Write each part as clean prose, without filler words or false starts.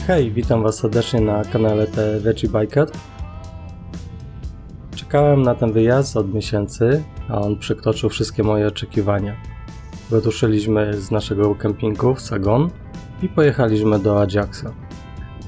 Hej, witam Was serdecznie na kanale The Veggie Biker. Czekałem na ten wyjazd od miesięcy, a on przekroczył wszystkie moje oczekiwania. Wyruszyliśmy z naszego kempingu w Sagon i pojechaliśmy do Ajaxa.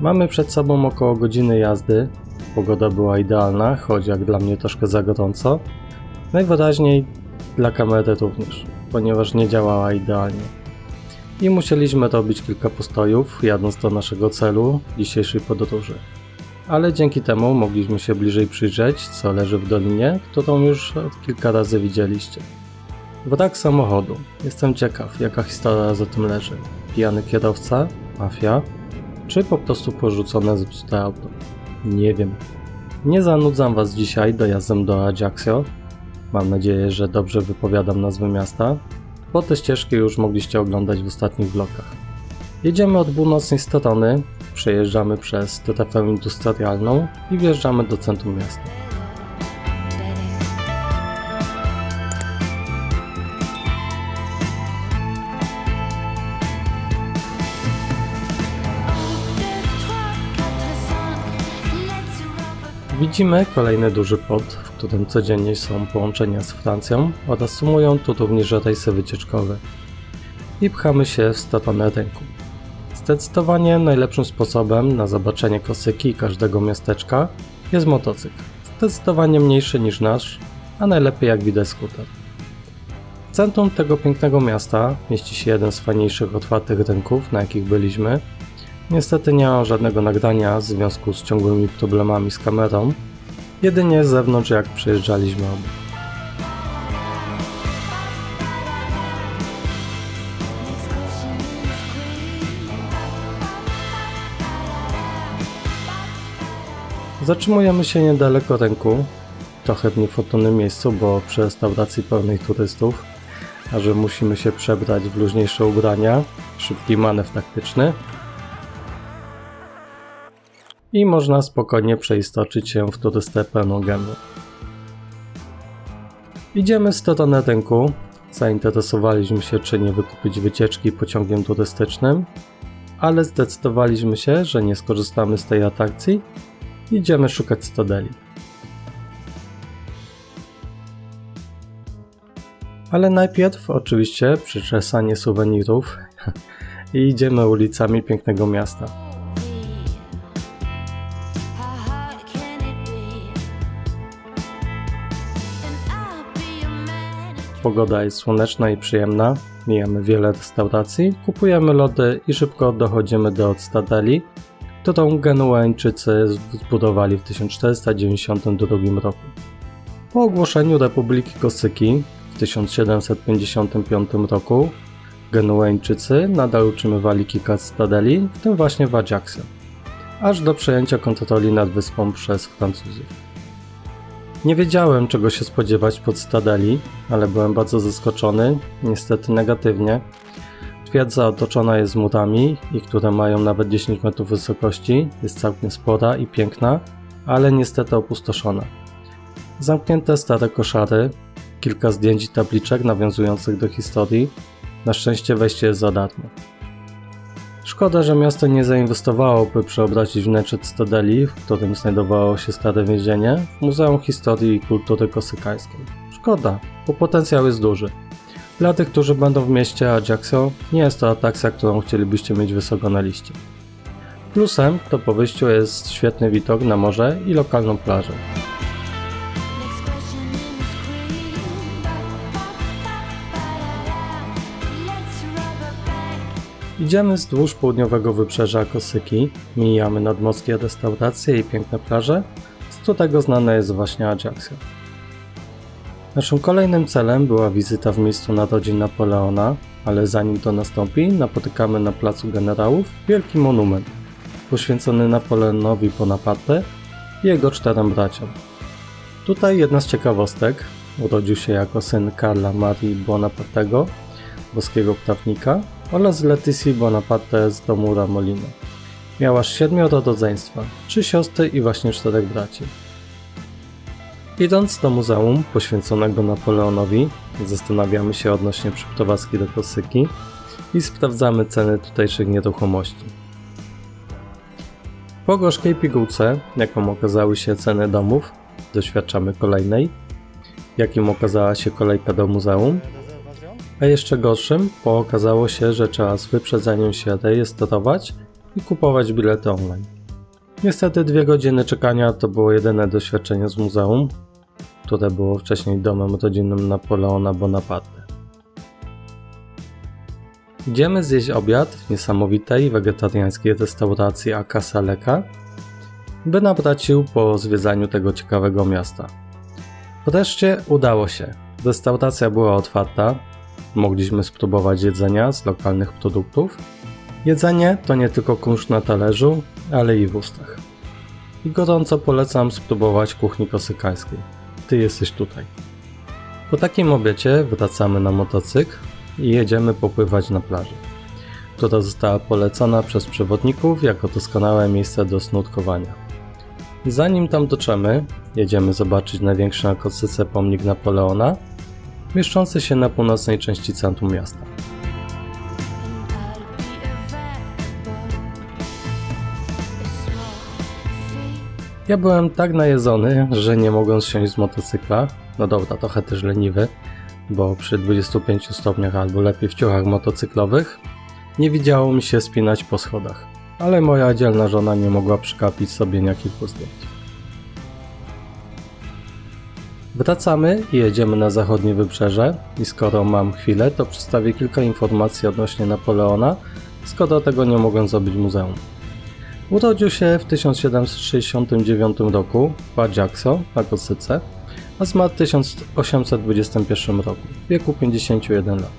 Mamy przed sobą około godziny jazdy. Pogoda była idealna, choć jak dla mnie troszkę za gorąco. Najwyraźniej dla kamery również, ponieważ nie działała idealnie. I musieliśmy robić kilka postojów, jadąc do naszego celu dzisiejszej podróży. Ale dzięki temu mogliśmy się bliżej przyjrzeć, co leży w dolinie, którą już kilka razy widzieliście. Wrak samochodu. Jestem ciekaw, jaka historia za tym leży. Pijany kierowca? Mafia? Czy po prostu porzucone zepsute auto? Nie wiem. Nie zanudzam Was dzisiaj dojazdem do Ajaccio. Mam nadzieję, że dobrze wypowiadam nazwę miasta, bo te ścieżki już mogliście oglądać w ostatnich vlogach. Jedziemy od północnej strony, przejeżdżamy przez strefę industrialną i wjeżdżamy do centrum miasta. Widzimy kolejny duży port, w którym codziennie są połączenia z Francją oraz sumują tu również rejsy wycieczkowe. I pchamy się w stronę rynku. Zdecydowanie najlepszym sposobem na zobaczenie Korsyki i każdego miasteczka jest motocykl. Zdecydowanie mniejszy niż nasz, a najlepiej jak widać skuter. W centrum tego pięknego miasta mieści się jeden z fajniejszych otwartych rynków, na jakich byliśmy. Niestety nie mam żadnego nagrania w związku z ciągłymi problemami z kamerą, jedynie z zewnątrz jak przejeżdżaliśmy obok. Zatrzymujemy się niedaleko rynku, trochę w niefortunnym miejscu, bo przy restauracji pełnej turystów, a że musimy się przebrać w luźniejsze ubrania, szybki manewr taktyczny i można spokojnie przeistoczyć się w turystę pełną gębą. Idziemy w stronę rynku, zainteresowaliśmy się, czy nie wykupić wycieczki pociągiem turystycznym, ale zdecydowaliśmy się, że nie skorzystamy z tej atrakcji. Idziemy szukać Stradeli. Ale najpierw oczywiście przyczesanie suwenirów i idziemy ulicami pięknego miasta. Pogoda jest słoneczna i przyjemna, mijamy wiele restauracji, kupujemy lody i szybko dochodzimy do Stradeli, którą Genueńczycy zbudowali w 1492 roku. Po ogłoszeniu Republiki Korsyki w 1755 roku Genueńczycy nadal utrzymywali kilka stradeli, w tym właśnie w Ajaccio, aż do przejęcia kontroli nad wyspą przez Francuzów. Nie wiedziałem, czego się spodziewać pod Stradeli, ale byłem bardzo zaskoczony, niestety negatywnie. Twierdza otoczona jest murami i które mają nawet 10 metrów wysokości, jest całkiem spora i piękna, ale niestety opustoszona. Zamknięte stare koszary, kilka zdjęć i tabliczek nawiązujących do historii, na szczęście wejście jest za darmo. Szkoda, że miasto nie zainwestowało, by przeobrazić wnętrze Stradeli, w którym znajdowało się stare więzienie, w Muzeum Historii i Kultury Korsykańskiej. Szkoda, bo potencjał jest duży. Dla tych, którzy będą w mieście Ajaccio, nie jest to atrakcja, którą chcielibyście mieć wysoko na liście. Plusem to po wyjściu jest świetny widok na morze i lokalną plażę. Idziemy wzdłuż południowego wybrzeża Korsyki, mijamy nadmorskie restauracje i piękne plaże, z którego znane jest właśnie Ajaccio. Naszym kolejnym celem była wizyta w miejscu narodzin Napoleona, ale zanim to nastąpi, napotykamy na Placu Generałów wielki monument, poświęcony Napoleonowi Bonaparte i jego 4 braciom. Tutaj jedna z ciekawostek, urodził się jako syn Karla Marii Bonapartego, boskiego prawnika, oraz Leticji Bonaparte z domu Ramolino. Miał aż 7 rodzeństwa, 3 siostry i właśnie 4 braci. Idąc do muzeum poświęconego Napoleonowi, zastanawiamy się odnośnie przeprowadzki do Korsyki i sprawdzamy ceny tutejszych nieruchomości. Po gorzkiej pigułce, jaką okazały się ceny domów, doświadczamy kolejnej, jakim okazała się kolejka do muzeum, a jeszcze gorszym, bo okazało się, że trzeba z wyprzedzeniem się rejestrować i kupować bilety online. Niestety 2 godziny czekania to było jedyne doświadczenie z muzeum, które było wcześniej domem rodzinnym Napoleona Bonaparte. Idziemy zjeść obiad w niesamowitej wegetariańskiej restauracji A Casa Leka, by nabrać sił po zwiedzaniu tego ciekawego miasta. Wreszcie udało się. Restauracja była otwarta, mogliśmy spróbować jedzenia z lokalnych produktów. Jedzenie to nie tylko kurz na talerzu, ale i w ustach. I gorąco polecam spróbować kuchni korsykańskiej. Ty jesteś tutaj. Po takim obiecie wracamy na motocykl i jedziemy popływać na plaży, która została polecona przez przewodników jako doskonałe miejsce do snurkowania. Zanim tam dotrzemy, jedziemy zobaczyć największy na Korsyce pomnik Napoleona, mieszczący się na północnej części centrum miasta. Ja byłem tak najedzony, że nie mogąc siąść z motocykla, no dobra, trochę też leniwy, bo przy 25 stopniach albo lepiej w ciuchach motocyklowych nie widziało mi się spinać po schodach, ale moja dzielna żona nie mogła przykapić sobie jakich zdjęć. Wracamy i jedziemy na zachodnie wybrzeże i skoro mam chwilę, to przedstawię kilka informacji odnośnie Napoleona, skoro tego nie mogłem zrobić w muzeum. Urodził się w 1769 roku w Ajaccio na Korsyce, a zmarł w 1821 roku, w wieku 51 lat.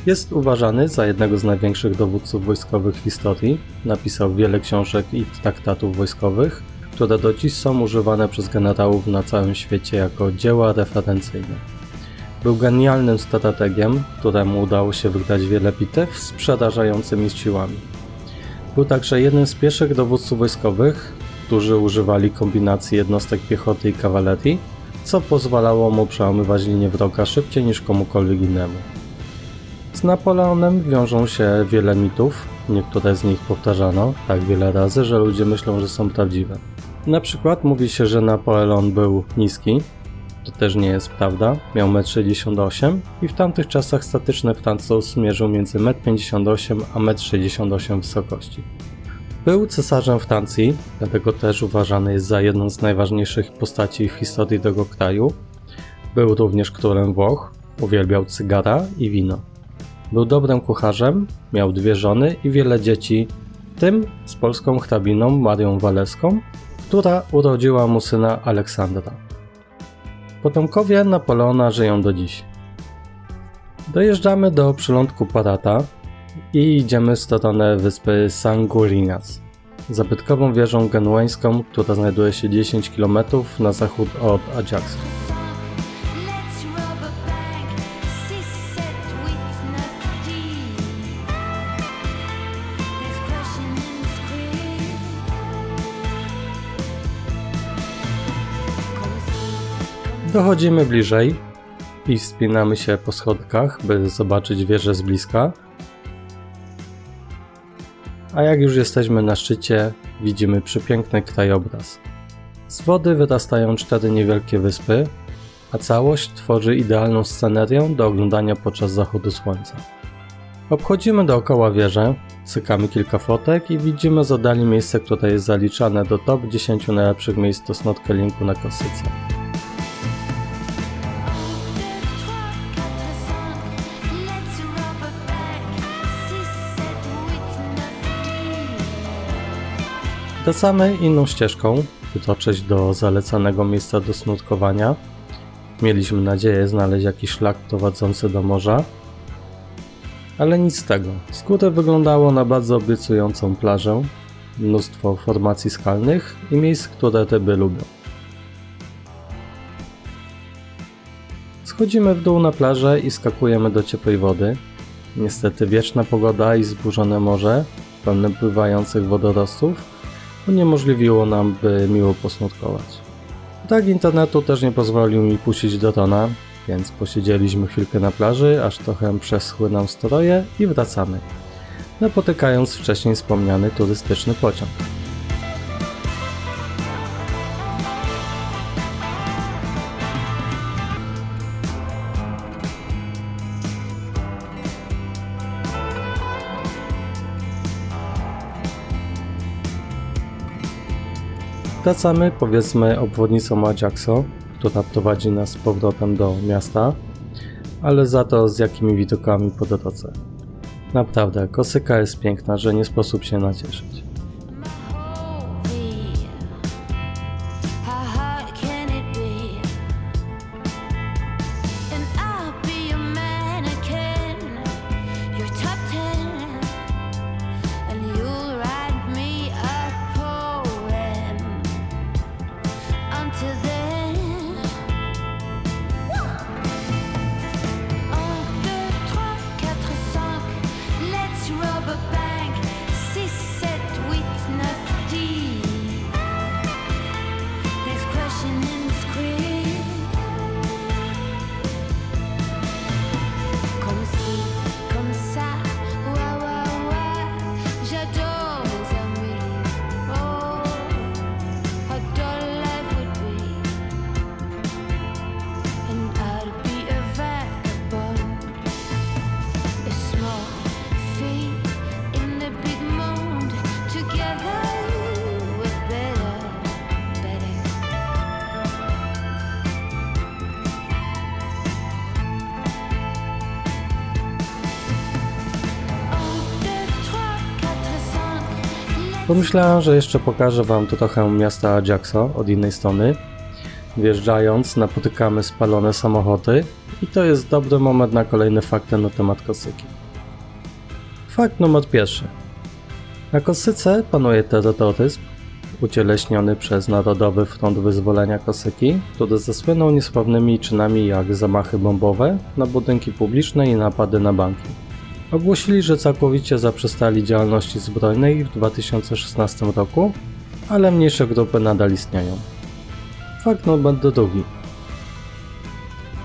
Jest uważany za jednego z największych dowódców wojskowych w historii, napisał wiele książek i traktatów wojskowych, które do dziś są używane przez generałów na całym świecie jako dzieła referencyjne. Był genialnym strategiem, któremu udało się wygrać wiele bitew z przerażającymi siłami. Był także jednym z pierwszych dowódców wojskowych, którzy używali kombinacji jednostek piechoty i kawalerii, co pozwalało mu przełamywać linię wroga szybciej niż komukolwiek innemu. Z Napoleonem wiążą się wiele mitów, niektóre z nich powtarzano tak wiele razy, że ludzie myślą, że są prawdziwe. Na przykład mówi się, że Napoleon był niski, to też nie jest prawda, miał 1,68 m i w tamtych czasach statyczny Francuz mierzył między 1,58 m a 1,68 m wysokości. Był cesarzem Francji, dlatego też uważany jest za jedną z najważniejszych postaci w historii tego kraju. Był również królem Włoch, uwielbiał cygara i wino. Był dobrym kucharzem, miał 2 żony i wiele dzieci, w tym z polską hrabiną Marią Walewską, która urodziła mu syna Aleksandra. Potomkowie Napoleona żyją do dziś. Dojeżdżamy do przylądku Parata i idziemy w stronę wyspy Sanguinas, zabytkową wieżą genueńską, która znajduje się 10 km na zachód od Ajaccio. Dochodzimy bliżej i wspinamy się po schodkach, by zobaczyć wieżę z bliska. A jak już jesteśmy na szczycie, widzimy przepiękny krajobraz. Z wody wyrastają 4 niewielkie wyspy, a całość tworzy idealną scenerię do oglądania podczas zachodu słońca. Obchodzimy dookoła wieżę, cykamy kilka fotek i widzimy z oddali miejsce, które jest zaliczane do top 10 najlepszych miejsc do snorkelingu na Korsyce. Wracamy inną ścieżką, by dotrzeć do zalecanego miejsca do snurkowania. Mieliśmy nadzieję znaleźć jakiś szlak prowadzący do morza, ale nic z tego. Z góry wyglądało na bardzo obiecującą plażę, mnóstwo formacji skalnych i miejsc, które ryby lubią. Schodzimy w dół na plażę i skakujemy do ciepłej wody. Niestety wieczna pogoda i zburzone morze, pełne pływających wodorostów, uniemożliwiło nam, by miło posnurkować. Brak internetu też nie pozwolił mi puścić drona, więc posiedzieliśmy chwilkę na plaży, aż trochę przeschły nam stroje i wracamy, napotykając wcześniej wspomniany turystyczny pociąg. Wracamy, powiedzmy, obwodnicą Ajaxo, która prowadzi nas z powrotem do miasta, ale za to z jakimi widokami po drodze. Naprawdę, Kosyka jest piękna, że nie sposób się nacieszyć. Pomyślałem, że jeszcze pokażę wam trochę miasta Ajaxo od innej strony. Wjeżdżając, napotykamy spalone samochody i to jest dobry moment na kolejne fakty na temat Kosyki. Fakt numer pierwszy. Na Kosyce panuje terroryzm, ucieleśniony przez Narodowy Front Wyzwolenia Kosyki, który zasłynął niesławnymi czynami jak zamachy bombowe na budynki publiczne i napady na banki. Ogłosili, że całkowicie zaprzestali działalności zbrojnej w 2016 roku, ale mniejsze grupy nadal istnieją. Fakt numer drugi.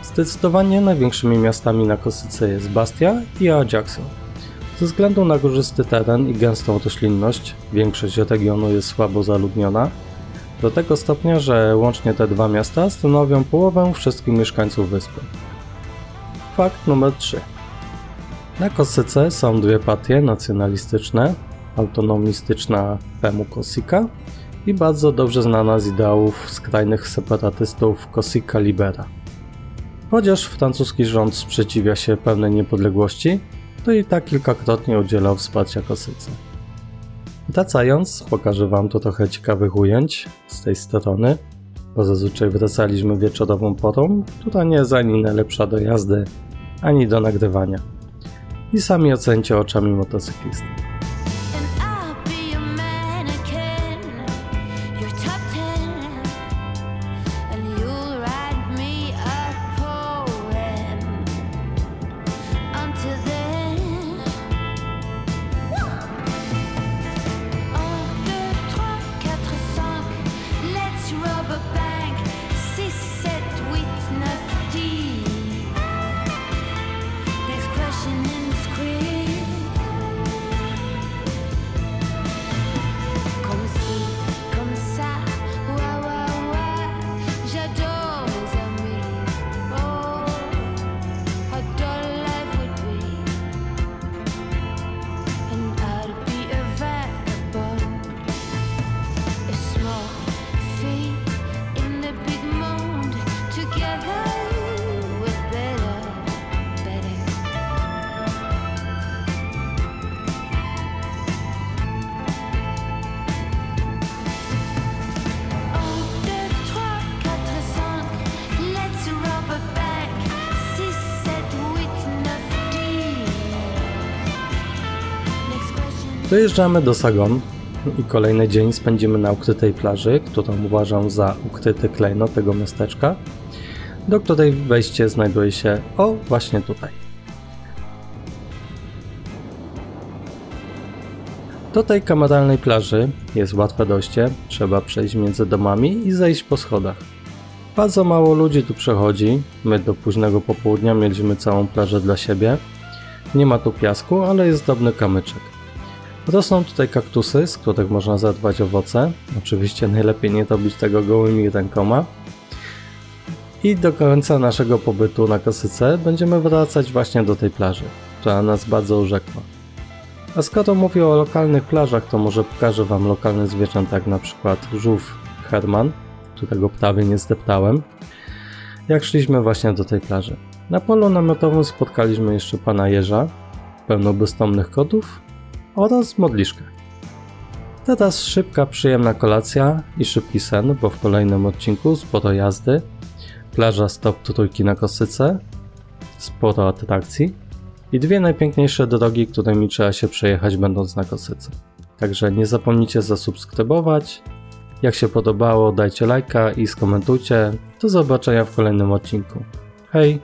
Zdecydowanie największymi miastami na Kosyce jest Bastia i Ajaxo. Ze względu na górzysty teren i gęstą roślinność, większość regionu jest słabo zaludniona, do tego stopnia, że łącznie te dwa miasta stanowią połowę wszystkich mieszkańców wyspy. Fakt numer 3. Na Kosyce są dwie partie nacjonalistyczne, autonomistyczna Femu Kosika i bardzo dobrze znana z ideałów skrajnych separatystów Kosika Libera. Chociaż francuski rząd sprzeciwia się pełnej niepodległości, to i tak kilkakrotnie udzielał wsparcia Kosyce. Wracając, pokażę wam tu trochę ciekawych ujęć z tej strony, bo zazwyczaj wracaliśmy wieczorową porą, która nie jest ani najlepsza do jazdy, ani do nagrywania. I sami ocencie oczami motocyklisty. Dojeżdżamy do Sagon i kolejny dzień spędzimy na ukrytej plaży, którą uważam za ukryty klejnot tego miasteczka, do której wejście znajduje się właśnie tutaj. Do tej kameralnej plaży jest łatwe dojście, trzeba przejść między domami i zejść po schodach. Bardzo mało ludzi tu przechodzi, my do późnego popołudnia mieliśmy całą plażę dla siebie. Nie ma tu piasku, ale jest drobny kamyczek. Rosną tutaj kaktusy, z których można zerwać owoce. Oczywiście najlepiej nie robić tego gołymi rękoma. I do końca naszego pobytu na Kosyce będziemy wracać właśnie do tej plaży, która nas bardzo urzekła. A skoro mówię o lokalnych plażach, to może pokażę wam lokalne zwierzęta, jak na przykład żółw Herman, którego prawie nie zdeptałem, jak szliśmy właśnie do tej plaży. Na polu namiotowym spotkaliśmy jeszcze pana Jerza, pełno bezdomnych kotów oraz modliszkę. Teraz szybka, przyjemna kolacja i szybki sen, bo w kolejnym odcinku sporo jazdy, plaża stop trójki na Kosyce, sporo atrakcji i dwie najpiękniejsze drogi, którymi trzeba się przejechać będąc na Kosyce. Także nie zapomnijcie zasubskrybować. Jak się podobało, dajcie lajka i skomentujcie. Do zobaczenia w kolejnym odcinku. Hej!